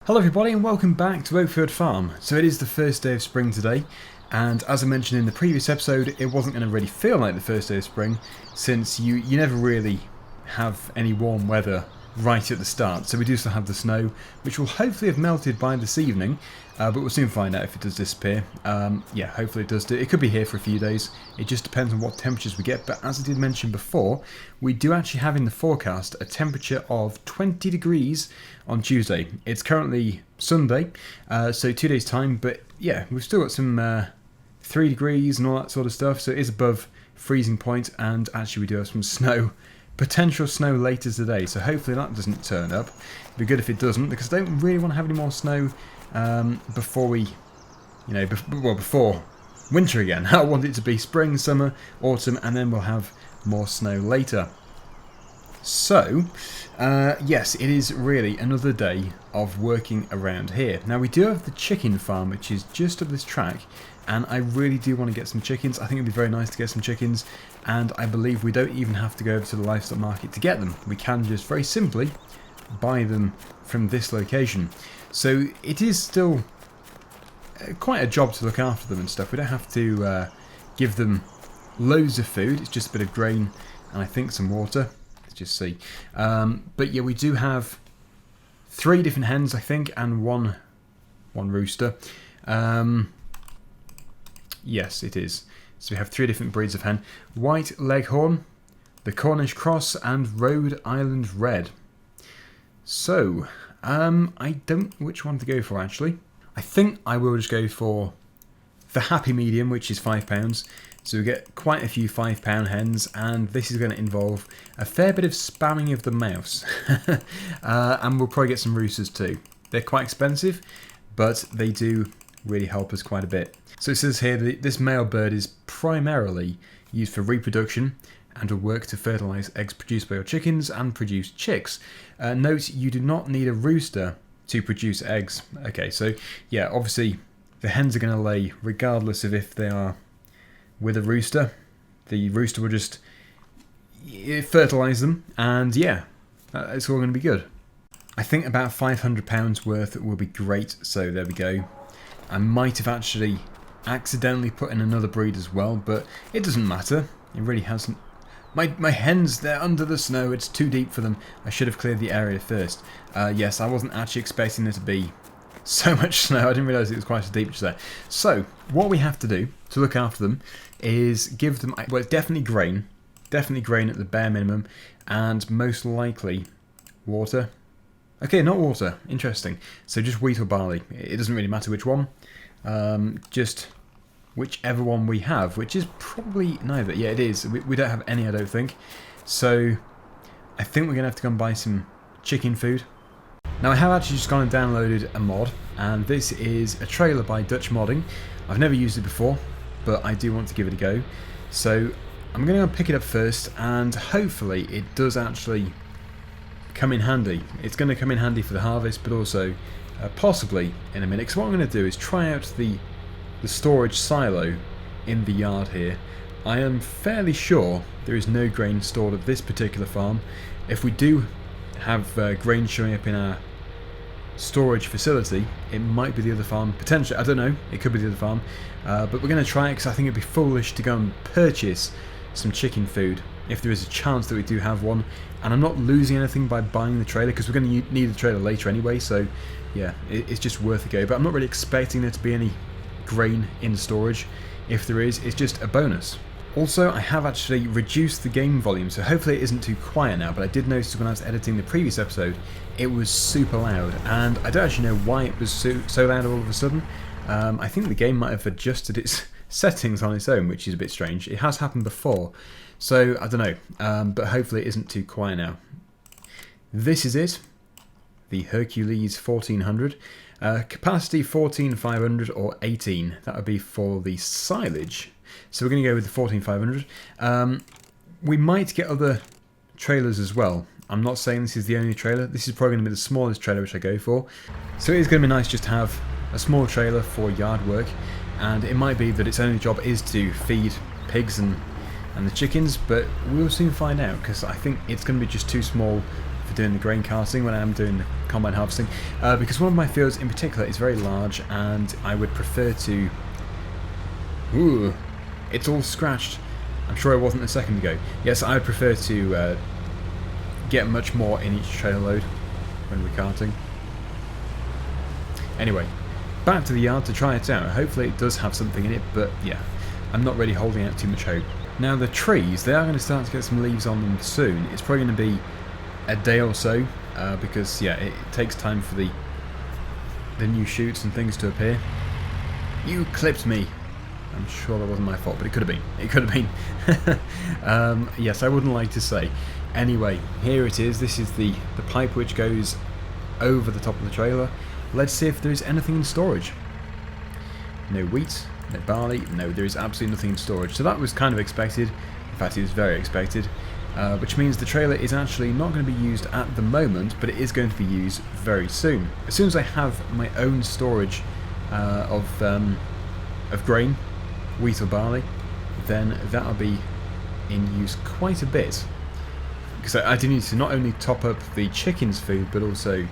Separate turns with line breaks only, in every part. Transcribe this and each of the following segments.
Hello everybody and welcome back to Oakfield Farm. So it is the first day of spring today, and as I mentioned in the previous episode, it wasn't going to really feel like the first day of spring since you never really have any warm weather right at the start. So we do still have the snow, which will hopefully have melted by this evening, but we'll soon find out if it does disappear. Yeah, hopefully it does do. It could be here for a few days. It just depends on what temperatures we get, but as I did mention before, we do actually have in the forecast a temperature of 20 degrees on Tuesday. It's currently Sunday, so 2 days time, but yeah, we've still got some 3 degrees and all that sort of stuff, so it is above freezing point, and actually we do have some snow. Potential snow later today, so hopefully that doesn't turn up. It'd be good if it doesn't, because I don't really want to have any more snow before we, before winter again. I want it to be spring, summer, autumn, and then we'll have more snow later. So, yes, it is really another day of working around here. Now, we do have the chicken farm, which is just up this track, and I really do want to get some chickens. I think it'd be very nice to get some chickens, and I believe we don't even have to go over to the livestock market to get them. We can just very simply buy them from this location. So it is still quite a job to look after them and stuff. We don't have to give them loads of food. It's just a bit of grain and I think some water. Let's just see. But yeah, we do have 3 different hens, I think, and one rooster. Yes, it is. So we have 3 different breeds of hen. White Leghorn, the Cornish Cross, and Rhode Island Red. So, I don't know which one to go for, actually. I think I will just go for the happy medium, which is £5. So we get quite a few £5 hens, and this is going to involve a fair bit of spamming of the mouse. And we'll probably get some roosters too. They're quite expensive, but they do really help us quite a bit. So it says here that this male bird is primarily used for reproduction and will work to fertilise eggs produced by your chickens and produce chicks. Note, you do not need a rooster to produce eggs. Okay, so yeah, obviously the hens are going to lay regardless of if they are with a rooster. The rooster will just fertilise them, and yeah, it's all going to be good. I think about £500 worth will be great, so there we go. I might have actually accidentally put in another breed as well, but it doesn't matter. It really hasn't. My hens, they're under the snow. It's too deep for them. I should have cleared the area first. Yes, I wasn't actually expecting there to be so much snow. I didn't realise it was quite so deep just there. So, what we have to do to look after them is give them, well, it's definitely grain. Definitely grain at the bare minimum. And most likely water. Okay, not water. Interesting. So just wheat or barley. It doesn't really matter which one. Just whichever one we have, which is probably neither. Yeah, it is. We don't have any, I don't think. So I think we're going to have to go and buy some chicken food. Now, I have actually just gone and downloaded a mod, and this is a trailer by Dutch Modding. I've never used it before, but I do want to give it a go. So I'm going to go and pick it up first, and hopefully it does actually come in handy. It's going to come in handy for the harvest, but also possibly in a minute, because what I'm going to do is try out the storage silo in the yard here. I am fairly sure there is no grain stored at this particular farm. If we do have grain showing up in our storage facility, it might be the other farm. Potentially, I don't know, it could be the other farm, but we're going to try it because I think it'd be foolish to go and purchase some chicken food if there is a chance that we do have one. And I'm not losing anything by buying the trailer, because we're going to need the trailer later anyway, so yeah, it's just worth a go. But I'm not really expecting there to be any grain in storage. If there is, it's just a bonus. Also, I have actually reduced the game volume, so hopefully it isn't too quiet now, but I did notice when I was editing the previous episode, it was super loud, and I don't actually know why it was so loud all of a sudden. I think the game might have adjusted its settings on its own, which is a bit strange. It has happened before, so I don't know, but hopefully it isn't too quiet now. This is it, the Hercules 1400. Capacity 14,500 or 18, that would be for the silage. So we're going to go with the 14,500. We might get other trailers as well. I'm not saying this is the only trailer. This is probably going to be the smallest trailer which I go for. So it is going to be nice just to have a small trailer for yard work. And it might be that its only job is to feed pigs and the chickens, but we'll soon find out, because I think it's going to be just too small for doing the grain carting when I'm doing the combine harvesting, because one of my fields in particular is very large, and I would prefer to... Ooh, it's all scratched. I'm sure it wasn't a second ago. Yes, I would prefer to get much more in each trailer load when we're carting. Anyway, back to the yard to try it out. Hopefully it does have something in it, but yeah, I'm not really holding out too much hope. Now the trees, they are going to start to get some leaves on them soon. It's probably going to be a day or so, because yeah, it takes time for the new shoots and things to appear. You clipped me. I'm sure that wasn't my fault, but it could have been. It could have been. Yes, I wouldn't like to say. Anyway, here it is. This is the pipe which goes over the top of the trailer. Let's see if there is anything in storage. No wheat, no barley, no, there is absolutely nothing in storage. So that was kind of expected. In fact, it was very expected. Which means the trailer is actually not going to be used at the moment, but it is going to be used very soon. As soon as I have my own storage of grain, wheat or barley, then that'll be in use quite a bit. Because I do need to not only top up the chickens' food, but also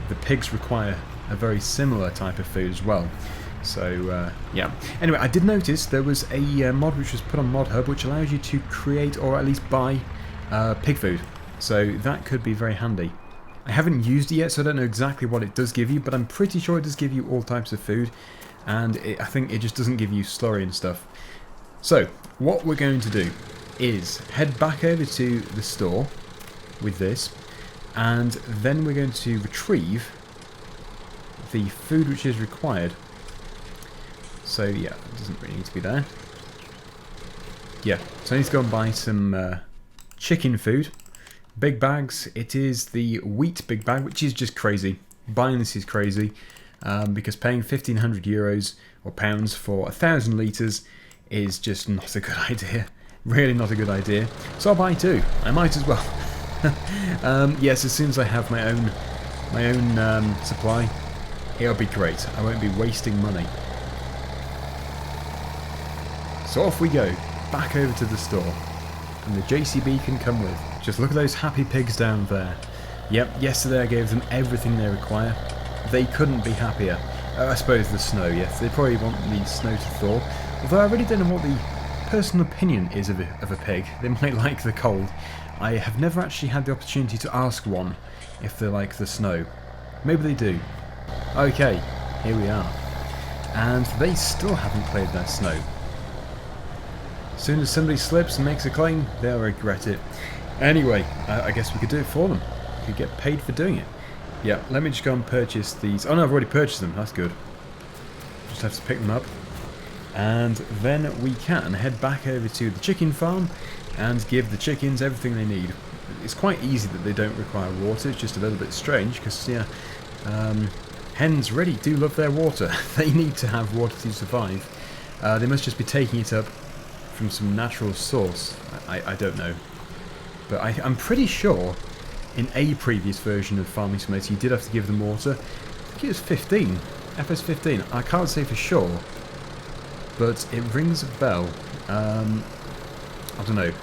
the pigs require a very similar type of food as well. So yeah. Anyway, I did notice there was a mod which was put on Mod Hub which allows you to create or at least buy pig food. So that could be very handy. I haven't used it yet, so I don't know exactly what it does give you, but I'm pretty sure it does give you all types of food, and I think it just doesn't give you slurry and stuff. So what we're going to do is head back over to the store with this, and then we're going to retrieve the food which is required. So yeah, it doesn't really need to be there. Yeah, so I need to go and buy some chicken food. Big bags. It is the wheat big bag, which is just crazy. Buying this is crazy, because paying 1,500 euros or pounds for 1,000 litres is just not a good idea. Really not a good idea. So I'll buy two. I might as well. Yes, as soon as I have my own supply, it'll be great. I won't be wasting money. So off we go, back over to the store, and the JCB can come with. Just look at those happy pigs down there. Yep, yesterday I gave them everything they require. They couldn't be happier. I suppose the snow, yes, they probably want the snow to thaw. Although I really don't know what the personal opinion is of a pig. They might like the cold. I have never actually had the opportunity to ask one if they like the snow. Maybe they do. Okay, here we are. And they still haven't cleared their snow. As soon as somebody slips and makes a claim, they'll regret it. Anyway, I guess we could do it for them. We could get paid for doing it. Yeah, let me just go and purchase these. Oh no, I've already purchased them. That's good. Just have to pick them up. And then we can head back over to the chicken farm and give the chickens everything they need. It's quite easy that they don't require water. It's just a little bit strange because, yeah, hens really do love their water. They need to have water to survive. They must just be taking it up from some natural source. I don't know. But I'm pretty sure in a previous version of Farming Smety you did have to give them water. I think it was 15. FS15. I can't say for sure, but it rings a bell. I don't know.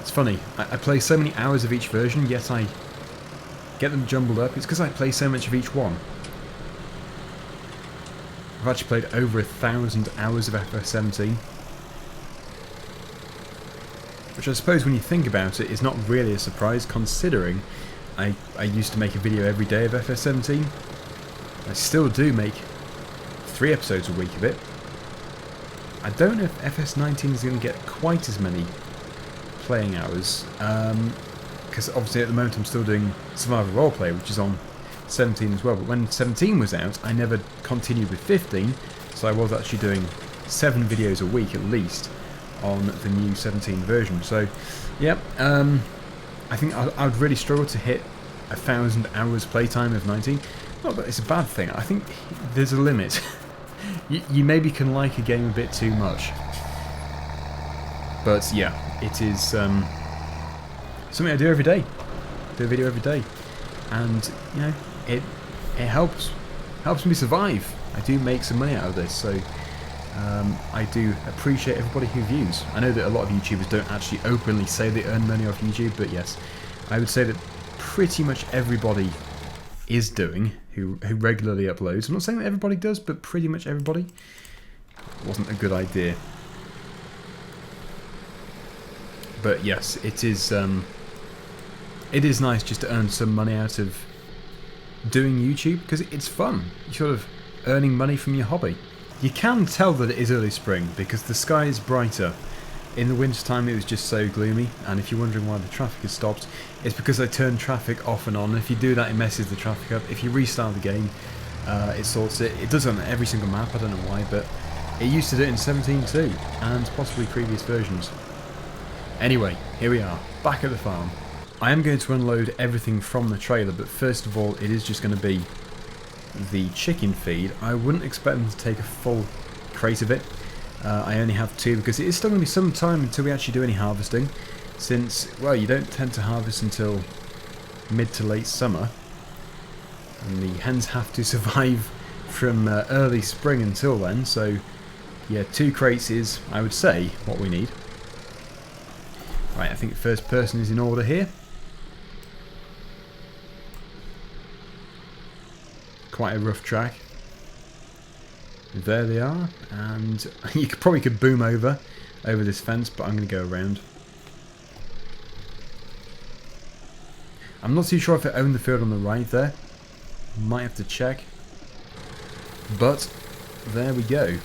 It's funny. I play so many hours of each version, yet I get them jumbled up. It's because I play so much of each one. I've actually played over 1,000 hours of FS17. Which I suppose when you think about it is not really a surprise, considering I used to make a video every day of FS17. I still do make 3 episodes a week of it. I don't know if FS19 is going to get quite as many playing hours, because obviously at the moment I'm still doing Survival Roleplay, which is on 17 as well, but when 17 was out I never continued with 15, so I was actually doing 7 videos a week at least on the new 17 version. So yeah, I think I would really struggle to hit 1,000 hours playtime of 19. Not that it's a bad thing, I think there's a limit. You maybe can like a game a bit too much, but yeah, it is something I do every day. Do a video every day, and you know, it helps me survive. I do make some money out of this, so I do appreciate everybody who views. I know that a lot of YouTubers don't actually openly say they earn money off YouTube, but yes, I would say that pretty much everybody is doing who regularly uploads. I'm not saying that everybody does, but pretty much everybody. Wasn't a good idea. But yes, it is nice just to earn some money out of doing YouTube, because it's fun. You're sort of earning money from your hobby. You can tell that it is early spring because the sky is brighter. In the winter time it was just so gloomy, and if you're wondering why the traffic has stopped, it's because I turn traffic off and on. And if you do that, it messes the traffic up. If you restart the game, it sorts it. It does on every single map, I don't know why, but it used to do it in 17 too, and possibly previous versions. Anyway, here we are, back at the farm. I am going to unload everything from the trailer, but first of all, it is just going to be the chicken feed. I wouldn't expect them to take a full crate of it. I only have 2 because it is still going to be some time until we actually do any harvesting, since, well, you don't tend to harvest until mid to late summer, and the hens have to survive from early spring until then, so yeah, 2 crates is, I would say, what we need. Right, I think the first person is in order here. Quite a rough track. There they are, and you probably could boom over this fence, but I'm going to go around. I'm not too sure if I own the field on the right there. Might have to check. But there we go.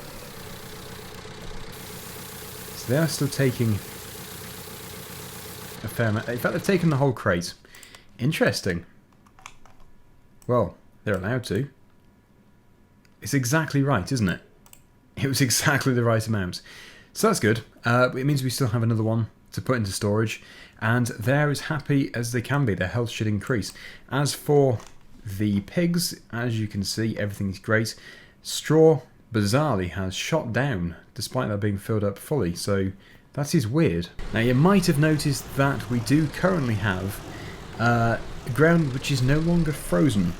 So they are still taking a fair amount. In fact, they've taken the whole crate. Interesting. Well, they're allowed to. It's exactly right, isn't it? It was exactly the right amount. So that's good. It means we still have another one to put into storage. And they're as happy as they can be. Their health should increase. As for the pigs, as you can see, everything's great. Straw, bizarrely, has shot down, despite that being filled up fully. So that is weird. Now, you might have noticed that we do currently have ground which is no longer frozen.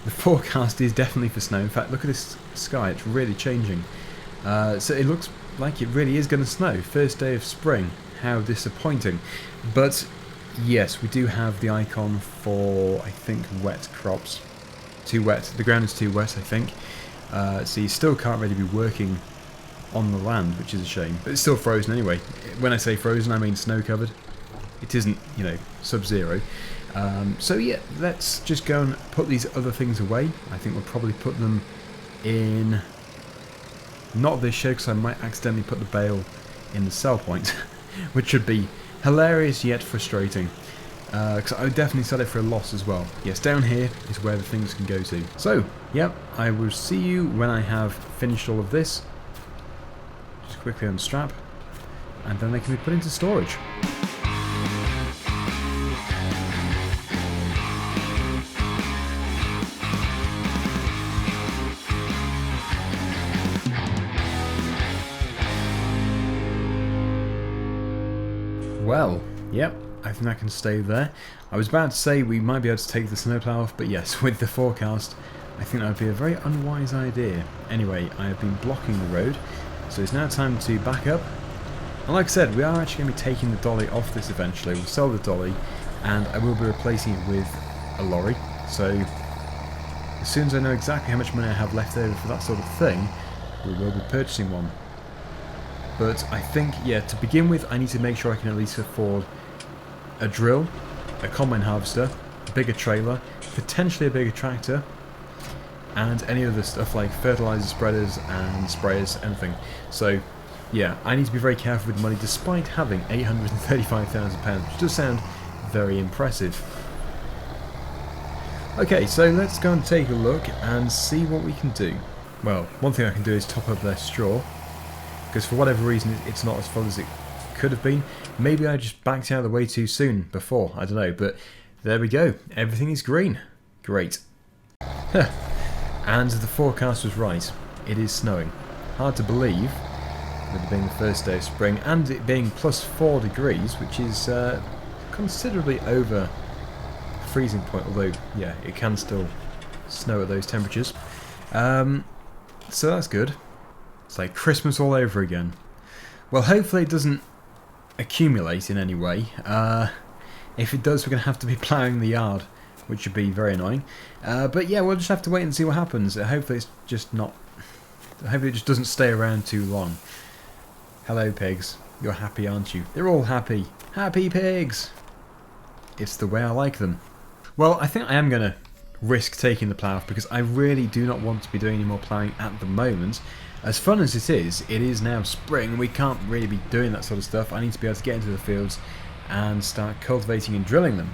The forecast is definitely for snow. In fact, look at this sky, it's really changing. So it looks like it really is going to snow. First day of spring. How disappointing. But yes, we do have the icon for, I think, wet crops. Too wet. The ground is too wet, I think. So you still can't really be working on the land, which is a shame. But it's still frozen anyway. When I say frozen, I mean snow covered. It isn't, you know, sub-zero. So yeah, let's just go and put these other things away. I think we'll probably put them in, not this shed, because I might accidentally put the bale in the sell point, which would be hilarious yet frustrating, because I would definitely sell it for a loss as well. Yes, down here is where the things can go to. So, yep, I will see you when I have finished all of this. Just quickly unstrap, and then they can be put into storage. Well, yep, I think that can stay there. I was about to say we might be able to take the snowplow off, but yes, with the forecast, I think that would be a very unwise idea. Anyway, I have been blocking the road, so it's now time to back up. And like I said, we are actually going to be taking the dolly off this eventually. We'll sell the dolly, and I will be replacing it with a lorry. So as soon as I know exactly how much money I have left over for that sort of thing, we will be purchasing one. But I think, yeah, to begin with, I need to make sure I can at least afford a drill, a combine harvester, a bigger trailer, potentially a bigger tractor, and any other stuff like fertilizer spreaders and sprayers, anything. So, yeah, I need to be very careful with money, despite having £835,000, which does sound very impressive. Okay, so let's go and take a look and see what we can do. Well, one thing I can do is top up their straw, because for whatever reason it's not as full as it could have been. Maybe I just backed out of the way too soon before, I don't know, but there we go. Everything is green. Great. And the forecast was right. It is snowing. Hard to believe, with it being the first day of spring, and it being plus 4 degrees, which is considerably over freezing point, although, yeah, it can still snow at those temperatures. So that's good. It's like Christmas all over again. Well, hopefully it doesn't accumulate in any way. If it does, we're going to have to be ploughing the yard, which would be very annoying. But yeah, we'll just have to wait and see what happens. Hopefully it's just not... Hopefully it just doesn't stay around too long. Hello, pigs. You're happy, aren't you? They're all happy. Happy pigs! It's the way I like them. Well, I think I am going to risk taking the plough because I really do not want to be doing any more ploughing at the moment. As fun as it is now spring and we can't really be doing that sort of stuff. I need to be able to get into the fields and start cultivating and drilling them.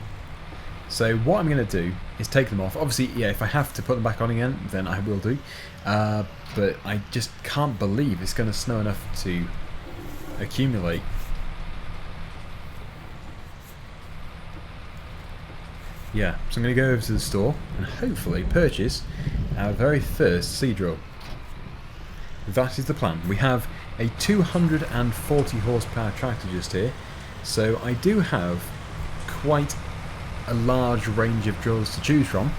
So what I'm going to do is take them off. Obviously, yeah, if I have to put them back on again, then I will do. But I just can't believe it's going to snow enough to accumulate. Yeah, so I'm going to go over to the store and hopefully purchase our very first seed drill. That is the plan. We have a 240 horsepower tractor just here, so I do have quite a large range of drills to choose from.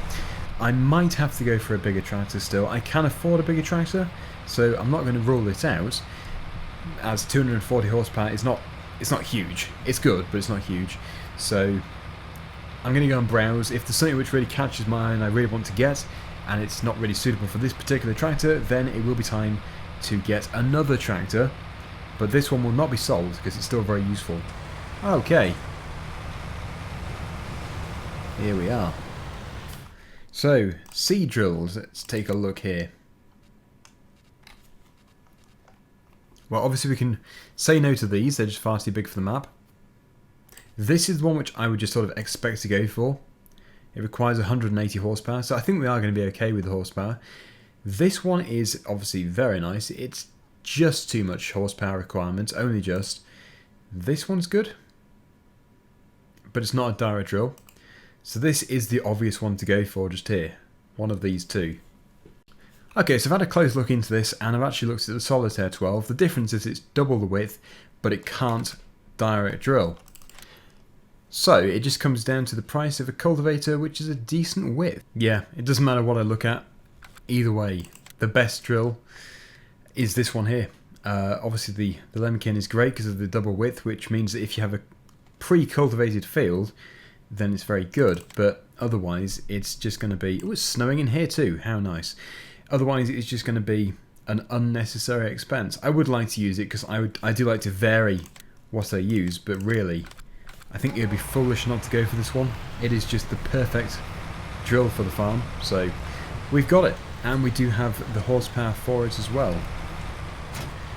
I might have to go for a bigger tractor still. I can afford a bigger tractor, so I'm not going to rule it out, as 240 horsepower is not, it's not huge. It's good, but it's not huge. So I'm going to go and browse. If there's something which really catches my eye and I really want to get, and it's not really suitable for this particular tractor, then it will be time to get another tractor, but this one will not be sold because it's still very useful. Okay. Here we are. So, seed drills, let's take a look here. Well, obviously we can say no to these, they're just far too big for the map. This is the one which I would just sort of expect to go for. It requires 180 horsepower, so I think we are going to be okay with the horsepower. This one is obviously very nice. It's just too much horsepower requirement, only just. This one's good, but it's not a direct drill. So this is the obvious one to go for just here. One of these two. Okay, so I've had a close look into this, and I've actually looked at the Solitaire 12. The difference is it's double the width, but it can't direct drill. So it just comes down to the price of a cultivator, which is a decent width. Yeah, it doesn't matter what I look at. Either way, the best drill is this one here. Obviously the Lemkin is great because of the double width, which means that if you have a pre-cultivated field, then it's very good. But otherwise, it's just going to be... Oh, it's snowing in here too. How nice. Otherwise, it's just going to be an unnecessary expense. I would like to use it because I do like to vary what I use, but really, I think it would be foolish not to go for this one. It is just the perfect drill for the farm, so we've got it. And we do have the horsepower for it as well.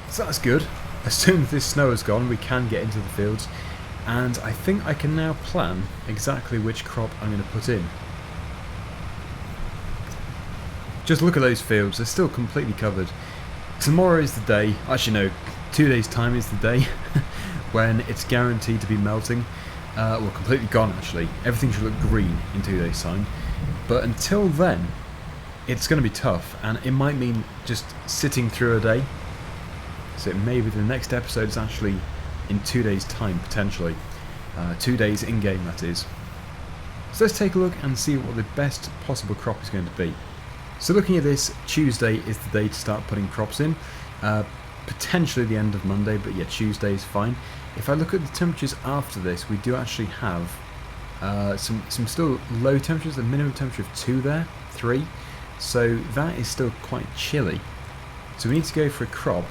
So that's good. As soon as this snow is gone, we can get into the fields. And I think I can now plan exactly which crop I'm going to put in. Just look at those fields, they're still completely covered. Tomorrow is the day, actually no, 2 days time is the day when it's guaranteed to be melting. Well, completely gone actually. Everything should look green in 2 days time. But until then, it's going to be tough, and it might mean just sitting through a day. So maybe the next episode is actually in 2 days time, potentially. 2 days in-game, that is. So let's take a look and see what the best possible crop is going to be. So looking at this, Tuesday is the day to start putting crops in. Potentially the end of Monday, but yeah, Tuesday is fine. If I look at the temperatures after this, we do actually have some still low temperatures, a minimum temperature of 2 there, 3. So that is still quite chilly. So we need to go for a crop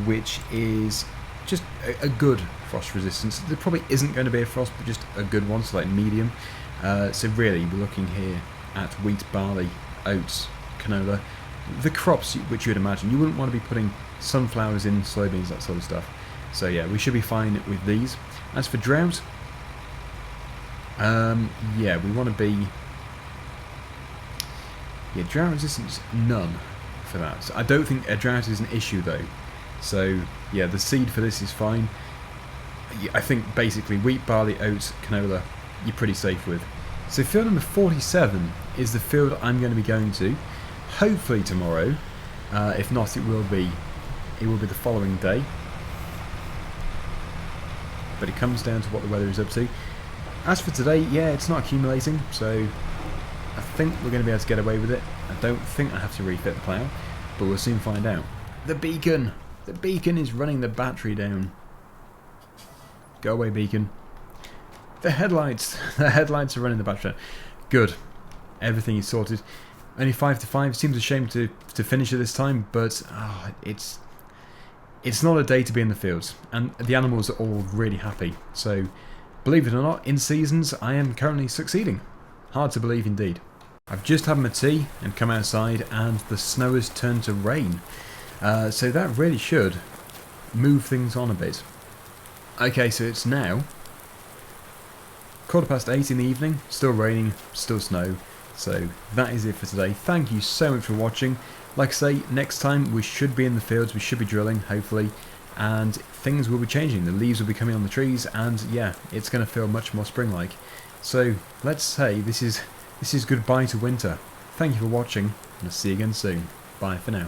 which is just a good frost resistance. There probably isn't going to be a frost, but just a good one, so like medium. So really, we're looking here at wheat, barley, oats, canola, the crops which you would imagine. You wouldn't want to be putting sunflowers in, soybeans, that sort of stuff. So yeah, we should be fine with these. As for drought, yeah, we want to be... Yeah, drought resistance, none for that. So I don't think a drought is an issue though. So yeah, the seed for this is fine. I think basically wheat, barley, oats, canola, you're pretty safe with. So field number 47 is the field I'm going to be going to, hopefully tomorrow. If not, it will be the following day. But it comes down to what the weather is up to. As for today, yeah, it's not accumulating, so I think we're going to be able to get away with it. I don't think I have to refit the plough, but we'll soon find out. The beacon! The beacon is running the battery down. Go away, beacon. The headlights! The headlights are running the battery. Good. Everything is sorted. Only 5 to 5. Seems a shame to finish it this time, but it's not a day to be in the fields. And the animals are all really happy. So, believe it or not, in seasons, I am currently succeeding. Hard to believe indeed. I've just had my tea and come outside, and the snow has turned to rain. So that really should move things on a bit. Okay, so it's now 8:15 in the evening, still raining, still snow. So that is it for today. Thank you so much for watching. Like I say, next time we should be in the fields, we should be drilling, hopefully, and things will be changing. The leaves will be coming on the trees, and yeah, it's going to feel much more spring-like. So let's say this is goodbye to winter. Thank you for watching, and I'll see you again soon. Bye for now.